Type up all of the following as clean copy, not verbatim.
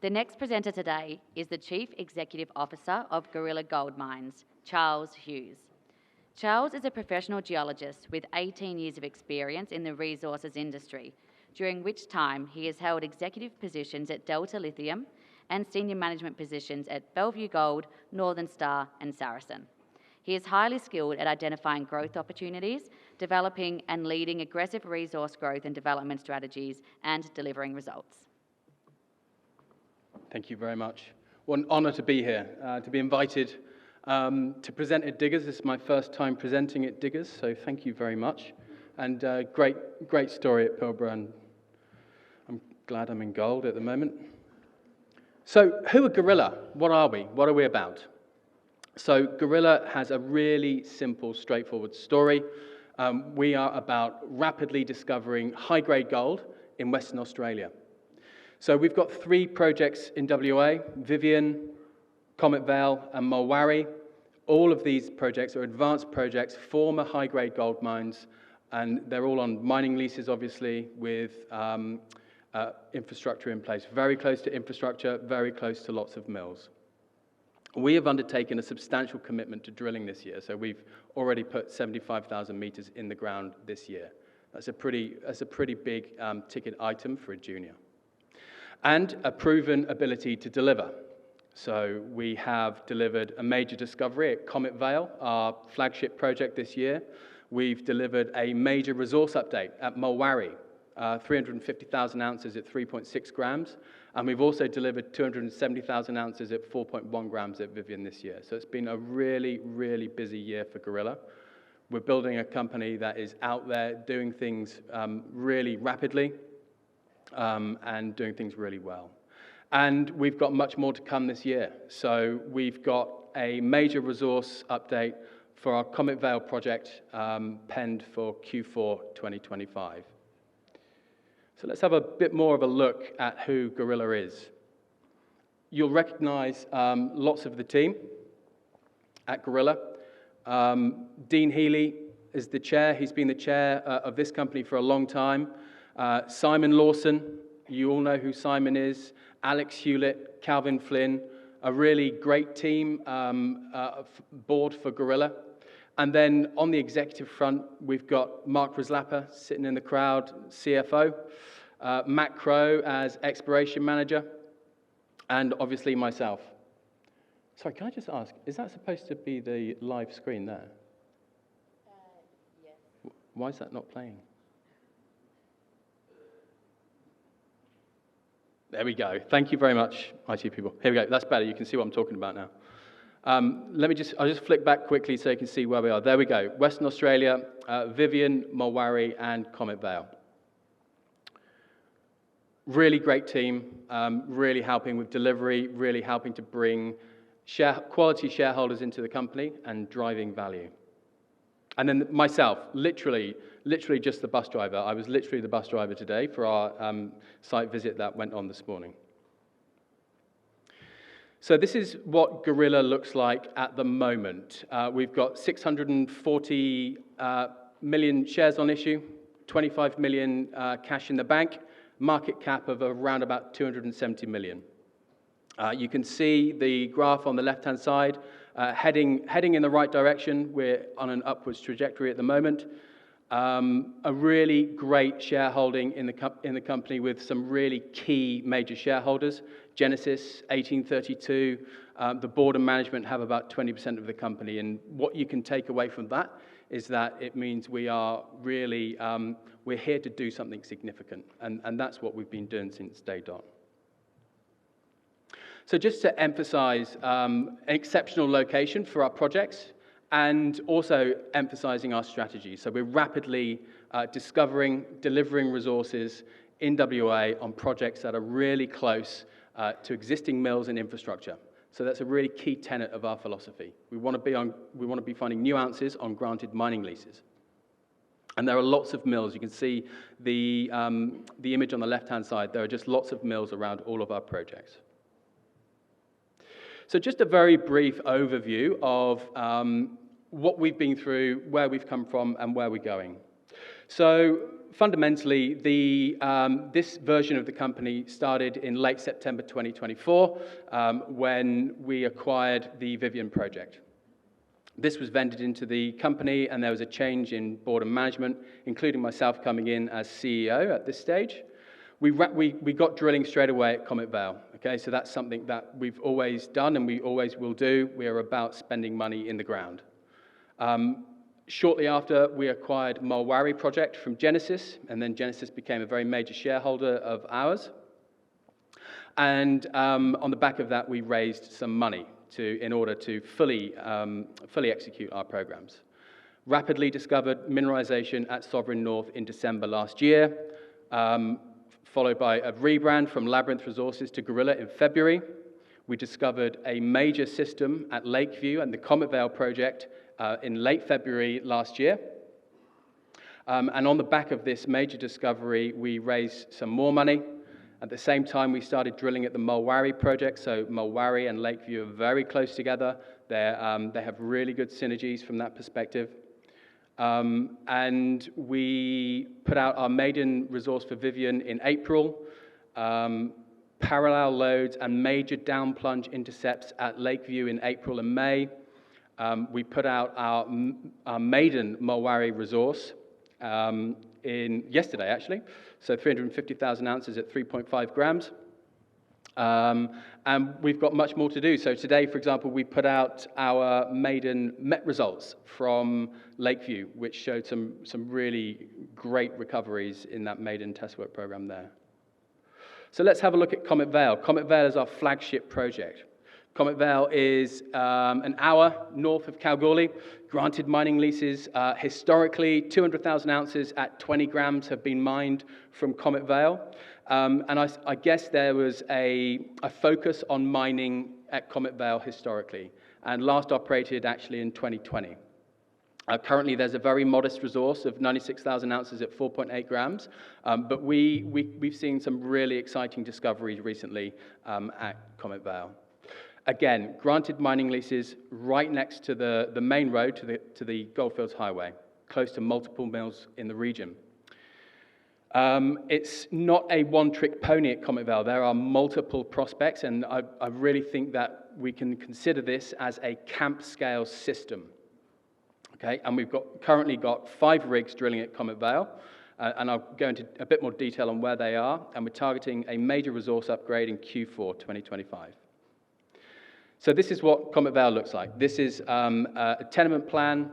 The next presenter today is the Chief Executive Officer of Gorilla Gold Mines, Charles Hughes. Charles is a professional geologist with 18 years of experience in the resources industry, during which time he has held executive positions at Delta Lithium and senior management positions at Bellevue Gold, Northern Star and Saracen. He is highly skilled at identifying growth opportunities, developing and leading aggressive resource growth and development strategies, and delivering results. Thank you very much. What an honour to be here, to be invited to present at Diggers. This is my first time presenting at Diggers, so thank you very much. And great story at Pilbara, and I'm glad I'm in gold at the moment. So who are Gorilla? What are we? What are we about? So Gorilla has a really simple, straightforward story. We are about rapidly discovering high-grade gold in Western Australia. So we've got 3 projects in WA, Vivien, Comet Vale and Mulwarrie. All of these projects are advanced projects, former high-grade gold mines, and they're all on mining leases, obviously, with infrastructure in place. Very close to infrastructure, very close to lots of mills. We have undertaken a substantial commitment to drilling this year, so we've already put 75,000 metres in the ground this year. That's a pretty big ticket item for a junior. And a proven ability to deliver. So we have delivered a major discovery at Comet Vale, our flagship project this year. We've delivered a major resource update at Mulwarrie, 350,000 ounces at 3.6 grams. And we've also delivered 270,000 ounces at 4.1 grams at Vivien this year. So it's been a really, really busy year for Gorilla. We're building a company that is out there doing things really rapidly and doing things really well. And we've got much more to come this year. So we've got a major resource update for our Comet Vale project penned for Q4 2025. So let's have a bit more of a look at who Gorilla is. You'll recognize lots of the team at Gorilla. Dean Healy is the chair. He's been the chair of this company for a long time. Simon Lawson, you all know who Simon is. Alex Hewlett, Calvin Flynn, a really great team board for Gorilla. And then on the executive front, we've got Mark Rislapper sitting in the crowd, CFO, Matt Crow as exploration manager, and obviously myself. Sorry, can I just ask, is that supposed to be the live screen there? Yes. Why is that not playing? There we go. Thank you very much, IT people. Here we go. That's better. You can see what I'm talking about now. I'll just flick back quickly so you can see where we are. There we go. Western Australia, Vivien, Mulwarrie, and Comet Vale. Really great team, really helping with delivery, really helping to bring quality shareholders into the company and driving value. And then myself, literally just the bus driver. I was literally the bus driver today for our site visit that went on this morning. So this is what Gorilla looks like at the moment. We've got 640 million shares on issue, 25 million cash in the bank, market cap of around about 270 million. You can see the graph on the left-hand side, heading in the right direction. We're on an upwards trajectory at the moment. A really great shareholding in the company with some really key major shareholders. Genesis, 1832. The board and management have about 20% of the company. And what you can take away from that is that it means we are really, we're here to do something significant. And that's what we've been doing since day dot. So just to emphasize an exceptional location for our projects and also emphasizing our strategy. So we're rapidly discovering, delivering resources in WA on projects that are really close to existing mills and infrastructure. So that's a really key tenet of our philosophy. We want to be finding new ounces on granted mining leases. And there are lots of mills. You can see the image on the left-hand side. There are just lots of mills around all of our projects. So just a very brief overview of what we've been through, where we've come from, and where we're going. So fundamentally, this version of the company started in late September 2024 when we acquired the Vivien project. This was vended into the company, and there was a change in board and management, including myself coming in as CEO at this stage. We got drilling straight away at Comet Vale. Okay, so that's something that we've always done and we always will do. We are about spending money in the ground. Shortly after, we acquired Mulwarrie project from Genesis, and then Genesis became a very major shareholder of ours. And on the back of that, we raised some money in order to fully execute our programs. Rapidly discovered mineralization at Sovereign North in December last year, followed by a rebrand from Labyrinth Resources to Gorilla in February. We discovered a major system at Lakeview and the Comet Vale project in late February last year. And on the back of this major discovery, we raised some more money. At the same time, we started drilling at the Mulwarrie project. So Mulwarrie and Lakeview are very close together. They have really good synergies from that perspective. And we put out our maiden resource for Vivien in April. Parallel lodes and major down plunge intercepts at Lakeview in April and May. We put out our maiden Mulwarrie resource yesterday, actually. So 350,000 ounces at 3.5 grams. And we've got much more to do. So today, for example, we put out our maiden MET results from Lakeview, which showed some really great recoveries in that maiden test work program there. So let's have a look at Comet Vale. Comet Vale is our flagship project. Comet Vale is an hour north of Kalgoorlie, granted mining leases. Historically, 200,000 ounces at 20 grams have been mined from Comet Vale. And I guess there was a focus on mining at Comet Vale historically, and last operated actually in 2020. Currently, there's a very modest resource of 96,000 ounces at 4.8 grams, but we've seen some really exciting discoveries recently at Comet Vale. Again, granted mining leases right next to the main road to the Goldfields Highway, close to multiple mills in the region. It's not a one-trick pony at Comet Vale. There are multiple prospects, and I really think that we can consider this as a camp-scale system. Okay, and we've currently got 5 rigs drilling at Comet Vale, and I'll go into a bit more detail on where they are, and we're targeting a major resource upgrade in Q4 2025. So this is what Comet Vale looks like. This is a tenement plan.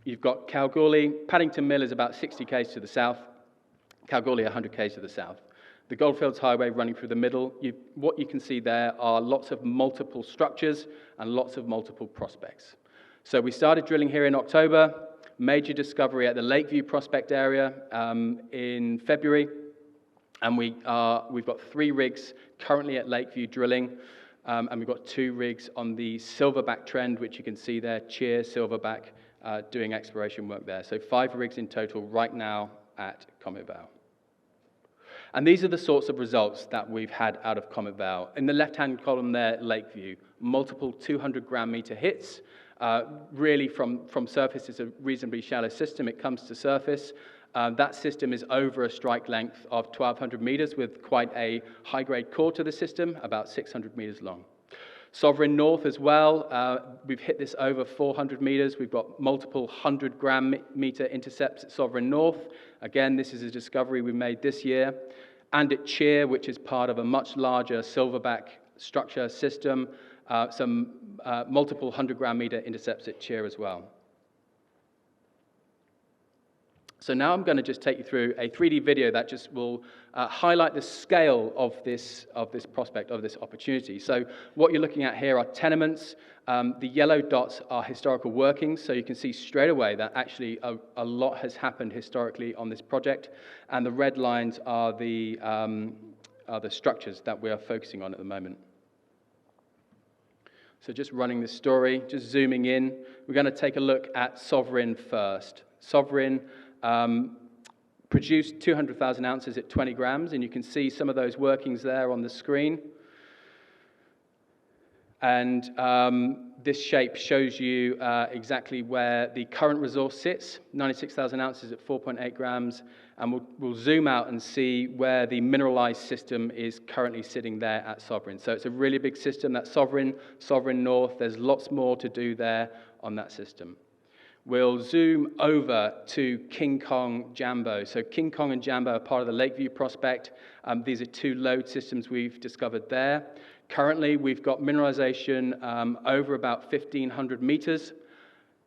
You've got Kalgoorlie. Paddington Mill is about 60 k's to the south. Kalgoorlie 100 k's to the south. The Goldfields Highway running through the middle. What you can see there are lots of multiple structures and lots of multiple prospects. So we started drilling here in October. Major discovery at the Lakeview prospect area in February. And we've got 3 rigs currently at Lakeview drilling. And we've got 2 rigs on the Silverback trend, which you can see there, Cheer, Silverback, doing exploration work there. So 5 rigs in total right now at Comet Vale. And these are the sorts of results that we've had out of Comet Vale. In the left-hand column there, Lakeview, multiple 200-gram-meter hits. Really, from surface, it's a reasonably shallow system. It comes to surface. That system is over a strike length of 1,200 meters with quite a high-grade core to the system, about 600 meters long. Sovereign North as well, we've hit this over 400 meters. We've got multiple 100-gram-meter intercepts at Sovereign North. Again, this is a discovery we made this year. And at Cheer, which is part of a much larger Silverback structure system, some multiple 100-gram-meter intercepts at Cheer as well. So now I'm going to just take you through a 3D video that just will highlight the scale of this prospect, of this opportunity. So what you're looking at here are tenements. The yellow dots are historical workings, so you can see straight away that actually a lot has happened historically on this project. And the red lines are the structures that we are focusing on at the moment. So just running this story, just zooming in, we're going to take a look at Sovereign first. Sovereign produced 200,000 ounces at 20 grams, and you can see some of those workings there on the screen. And this shape shows you exactly where the current resource sits, 96,000 ounces at 4.8 grams, And we'll zoom out and see where the mineralized system is currently sitting there at Sovereign. So it's a really big system, that Sovereign North. There's lots more to do there on that system. We'll zoom over to King Kong Jambo. So King Kong and Jambo are part of the Lakeview prospect. These are two lode systems we've discovered there. Currently, we've got mineralization over about 1,500 meters.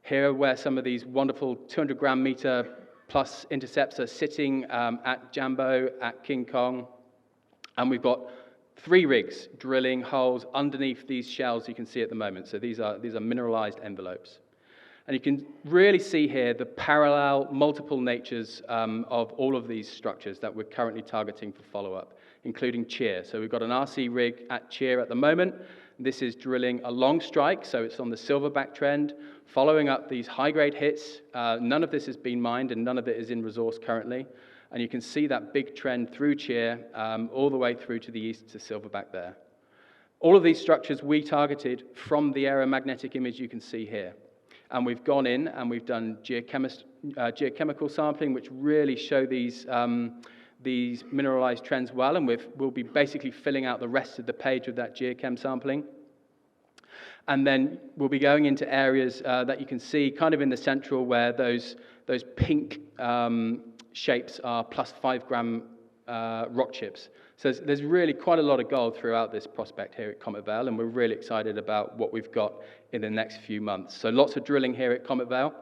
Here, where some of these wonderful 200-gram meter plus intercepts are sitting at Jambo, at King Kong. And we've got 3 rigs drilling holes underneath these shells you can see at the moment. So these are mineralized envelopes. And you can really see here the parallel, multiple natures of all of these structures that we're currently targeting for follow-up, including Cheer. So we've got an RC rig at Cheer at the moment. This is drilling a long strike, so it's on the silverback trend, following up these high-grade hits. None of this has been mined, and none of it is in resource currently. And you can see that big trend through Cheer, all the way through to the east to silverback there. All of these structures we targeted from the aeromagnetic image you can see here. And we've gone in and we've done geochemical sampling, which really show these mineralized trends well, and we'll be basically filling out the rest of the page with that geochem sampling. And then we'll be going into areas that you can see kind of in the central where those pink shapes are plus 5 gram rock chips. So there's really quite a lot of gold throughout this prospect here at Comet Vale, and we're really excited about what we've got in the next few months. So lots of drilling here at Comet Vale.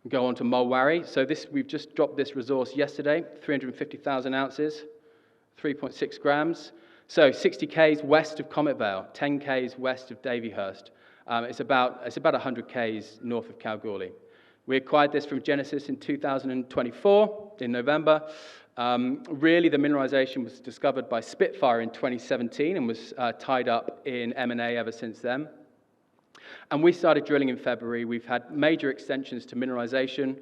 Go on to Mulwarrie. So we've just dropped this resource yesterday, 350,000 ounces, 3.6 grams. So 60 Ks west of Comet Vale, 10 Ks west of Davyhurst. It's about 100 Ks north of Kalgoorlie. We acquired this from Genesis in 2024, in November. Really, the mineralization was discovered by Spitfire in 2017 and was tied up in M&A ever since then. And we started drilling in February. We've had major extensions to mineralization.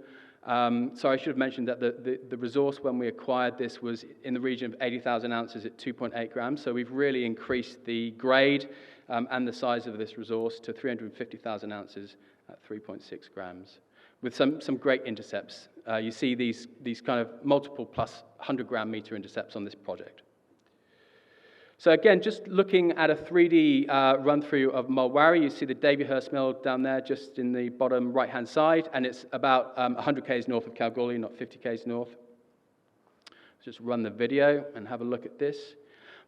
So I should have mentioned that the resource when we acquired this was in the region of 80,000 ounces at 2.8 grams. So we've really increased the grade and the size of this resource to 350,000 ounces at 3.6 grams. With some great intercepts. You see these kind of multiple plus 100 gram meter intercepts on this project. So again, just looking at a 3D run-through of Mulwarrie, you see the Davyhurst mill down there just in the bottom right-hand side, and it's about 100 Ks north of Kalgoorlie, not 50 Ks north. Let's just run the video and have a look at this.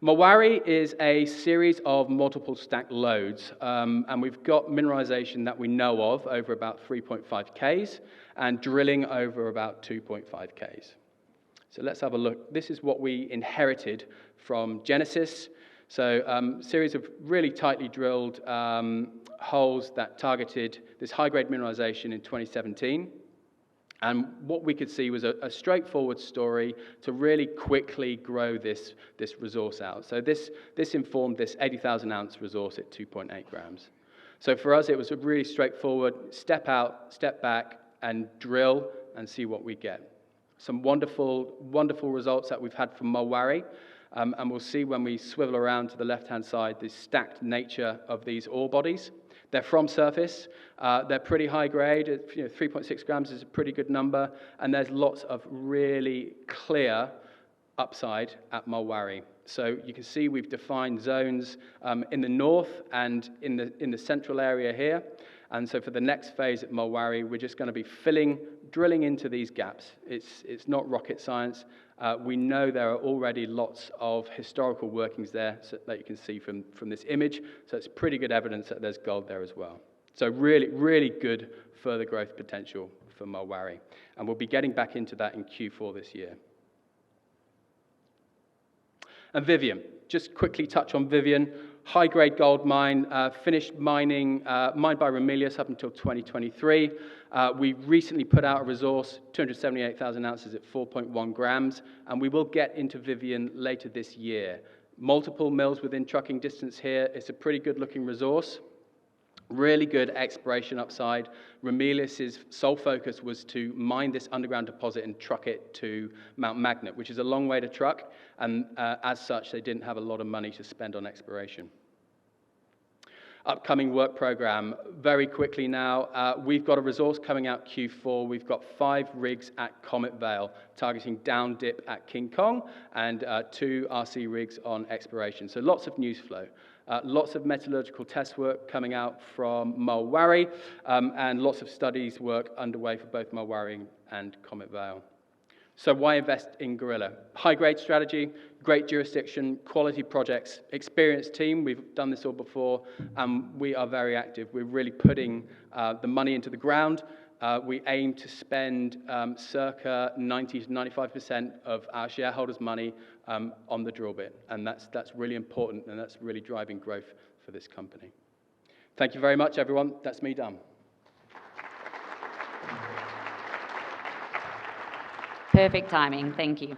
Mulwarrie is a series of multiple stacked lodes, and we've got mineralization that we know of over about 3.5 Ks and drilling over about 2.5 Ks. So let's have a look. This is what we inherited from Genesis. So series of really tightly drilled holes that targeted this high-grade mineralization in 2017. And what we could see was a straightforward story to really quickly grow this resource out. So this informed this 80,000 ounce resource at 2.8 grams. So for us, it was a really straightforward step out, step back, and drill and see what we get. Some wonderful, wonderful results that we've had from Mulwarrie. And we'll see when we swivel around to the left-hand side, the stacked nature of these ore bodies. They're from surface. They're pretty high grade. 3.6 grams is a pretty good number. And there's lots of really clear upside at Mulwarrie. So you can see we've defined zones in the north and in the central area here. And so for the next phase at Mulwarrie, we're just going to be drilling into these gaps. It's not rocket science. We know there are already lots of historical workings there that you can see from this image. So it's pretty good evidence that there's gold there as well. So really, really good further growth potential for Mulwarrie. And we'll be getting back into that in Q4 this year. And Vivien, just quickly touch on Vivien. High-grade gold mine, finished mining, mined by Ramelius up until 2023. We recently put out a resource, 278,000 ounces at 4.1 grams, and we will get into Vivien later this year. Multiple mills within trucking distance here. It's a pretty good-looking resource. Really good exploration upside. Ramelius's sole focus was to mine this underground deposit and truck it to Mount Magnet, which is a long way to truck, and as such, they didn't have a lot of money to spend on exploration. upcoming work program. Very quickly now, we've got a resource coming out Q4. We've got 5 rigs at Comet Vale, targeting down dip at King Kong, and 2 RC rigs on exploration. So lots of news flow. Lots of metallurgical test work coming out from Mulwarrie, and lots of studies work underway for both Mulwarrie and Comet Vale. So why invest in Gorilla? High-grade strategy, great jurisdiction, quality projects, experienced team. We've done this all before, and we are very active. We're really putting the money into the ground. We aim to spend circa 90 to 95% of our shareholders' money on the drill bit, and that's really important, and that's really driving growth for this company. Thank you very much, everyone. That's me done. Perfect timing. Thank you.